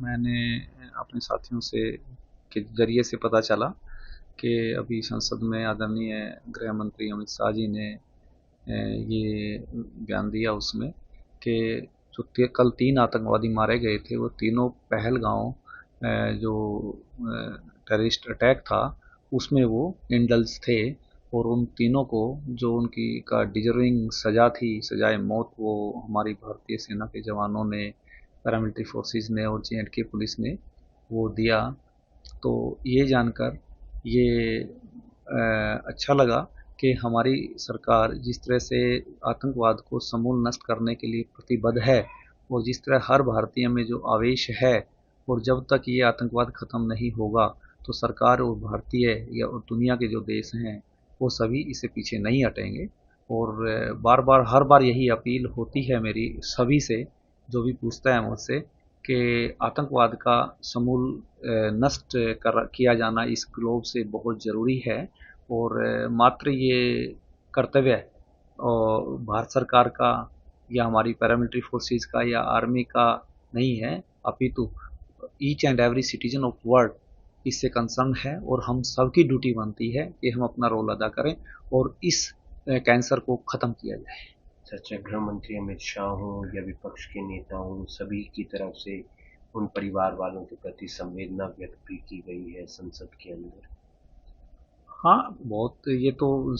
मैंने अपने साथियों से के जरिए से पता चला कि अभी संसद में आदरणीय गृह मंत्री अमित शाह जी ने ये बयान दिया उसमें कि जो कल 3 आतंकवादी मारे गए थे वो तीनों पहलगांव जो टेररिस्ट अटैक था उसमें वो इंडल्स थे। और उन तीनों को जो उनकी का डिजर्विंग सजा थी, सजाए मौत, वो हमारी भारतीय सेना के जवानों ने, पैरामिलिट्री फोर्सेस ने और जे.एंड.के पुलिस ने वो दिया। तो ये जानकर ये अच्छा लगा कि हमारी सरकार जिस तरह से आतंकवाद को समूल नष्ट करने के लिए प्रतिबद्ध है और जिस तरह हर भारतीय में जो आवेश है, और जब तक ये आतंकवाद खत्म नहीं होगा तो सरकार और भारतीय या और दुनिया के जो देश हैं वो सभी इससे पीछे नहीं हटेंगे। और बार बार हर बार यही अपील होती है मेरी सभी से जो भी पूछता है मुझसे कि आतंकवाद का समूल नष्ट किया जाना इस ग्लोब से बहुत ज़रूरी है। और मात्र ये कर्तव्य भारत सरकार का या हमारी पैरामिलिट्री फोर्सेस का या आर्मी का नहीं है, अपितु each and every citizen of world इससे कंसर्न है। और हम सबकी ड्यूटी बनती है कि हम अपना रोल अदा करें और इस कैंसर को ख़त्म किया जाए। चर्चा गृह मंत्री अमित शाह हों या विपक्ष के नेता हों, सभी की तरफ से उन परिवार वालों के प्रति संवेदना व्यक्त भी की गई है संसद के अंदर। हाँ, बहुत ये तो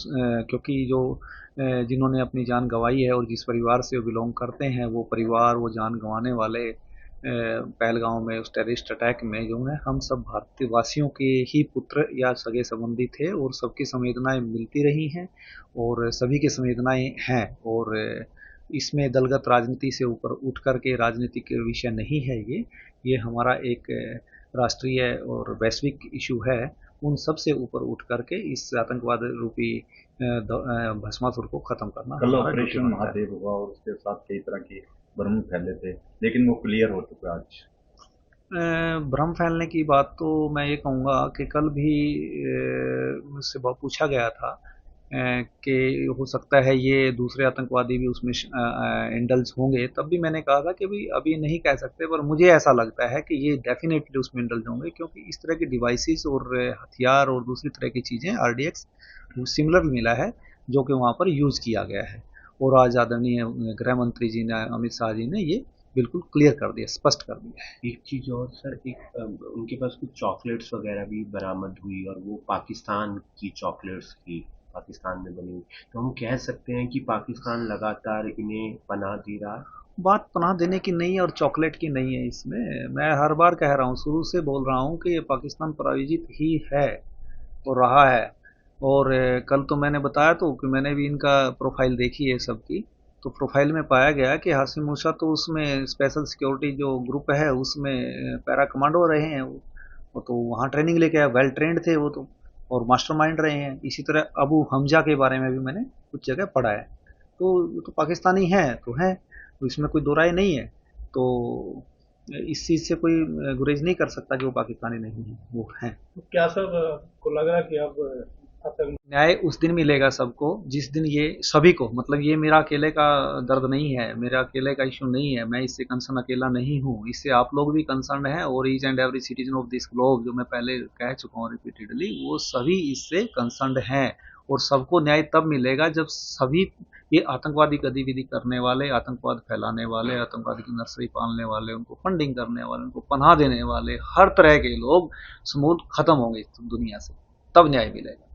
क्योंकि जो जिन्होंने अपनी जान गंवाई है और जिस परिवार से वो बिलोंग करते हैं, वो परिवार, वो जान गंवाने वाले पहलगांव में उस टेररिस्ट अटैक में जो है हम सब भारतवासियों के ही पुत्र या सगे संबंधी थे और सबकी संवेदनाएं मिलती रही हैं और सभी की संवेदनाएं हैं। और इसमें दलगत राजनीति से ऊपर उठ करके राजनीतिक विषय नहीं है ये हमारा एक राष्ट्रीय और वैश्विक इशू है। उन सब से ऊपर उठ करके इस आतंकवाद रूपी भस्मासुर को खत्म करना कल ऑपरेशन महादेव हुआ और उसके साथ कई तरह के भ्रम फैले थे, लेकिन वो क्लियर हो चुका है आज। भ्रम फैलने की बात तो मैं ये कहूँगा कि कल भी मुझसे बहुत पूछा गया था कि हो सकता है ये दूसरे आतंकवादी भी उसमें इंडल्स होंगे। तब भी मैंने कहा था कि भाई अभी नहीं कह सकते, पर मुझे ऐसा लगता है कि ये डेफिनेटली उसमें इंडल्स होंगे क्योंकि इस तरह के डिवाइसेस और हथियार और दूसरी तरह की चीज़ें आरडीएक्स सिमिलर मिला है जो कि वहाँ पर यूज़ किया गया है। और आज आदरणीय गृह मंत्री जी ने, अमित शाह जी ने ये बिल्कुल क्लियर कर दिया, स्पष्ट कर दिया है। एक चीज़ और सर, एक उनके पास कुछ चॉकलेट्स वगैरह भी बरामद हुई और वो पाकिस्तान की चॉकलेट्स थी, पाकिस्तान में बनी हुई। तो हम कह सकते हैं कि पाकिस्तान लगातार इन्हें पनाह दे रहा है। बात पनाह देने की नहीं है और चॉकलेट की नहीं है। इसमें मैं हर बार कह रहा हूँ, शुरू से बोल रहा हूँ कि ये पाकिस्तान प्रायोजित ही है और रहा है। और कल तो मैंने बताया तो कि मैंने भी इनका प्रोफाइल देखी है सबकी, तो प्रोफाइल में पाया गया कि हाशिम मूसा तो उसमें स्पेशल सिक्योरिटी जो ग्रुप है उसमें पैरा कमांडो रहे हैं। वो तो वहाँ ट्रेनिंग लेके आए, वेल ट्रेंड थे वो तो, और मास्टरमाइंड रहे हैं। इसी तरह अबू हमजा के बारे में भी मैंने कुछ जगह पढ़ा है। तो पाकिस्तानी हैं तो हैं, तो इसमें कोई दो राय नहीं है। तो इस चीज़ से कोई गुरेज नहीं कर सकता कि वो पाकिस्तानी नहीं है, वो हैं। तो क्या सर को लग रहा है कि अब न्याय उस दिन मिलेगा सबको जिस दिन ये सभी को, मतलब ये मेरा अकेले का दर्द नहीं है, मेरा अकेले का इशू नहीं है, मैं इससे कंसर्न अकेला नहीं हूँ, इससे आप लोग भी कंसर्न है और each and every citizen of this globe, जो मैं पहले कह चुका हूँ रिपीटेडली, वो सभी इससे कंसर्न हैं। और सबको न्याय तब मिलेगा जब सभी ये आतंकवादी गतिविधि करने वाले, आतंकवाद फैलाने वाले, आतंकवाद की नर्सरी पालने वाले, उनको फंडिंग करने वाले, उनको पनाह देने वाले, हर तरह के लोग समूल खत्म होंगे इस दुनिया से, तब न्याय मिलेगा।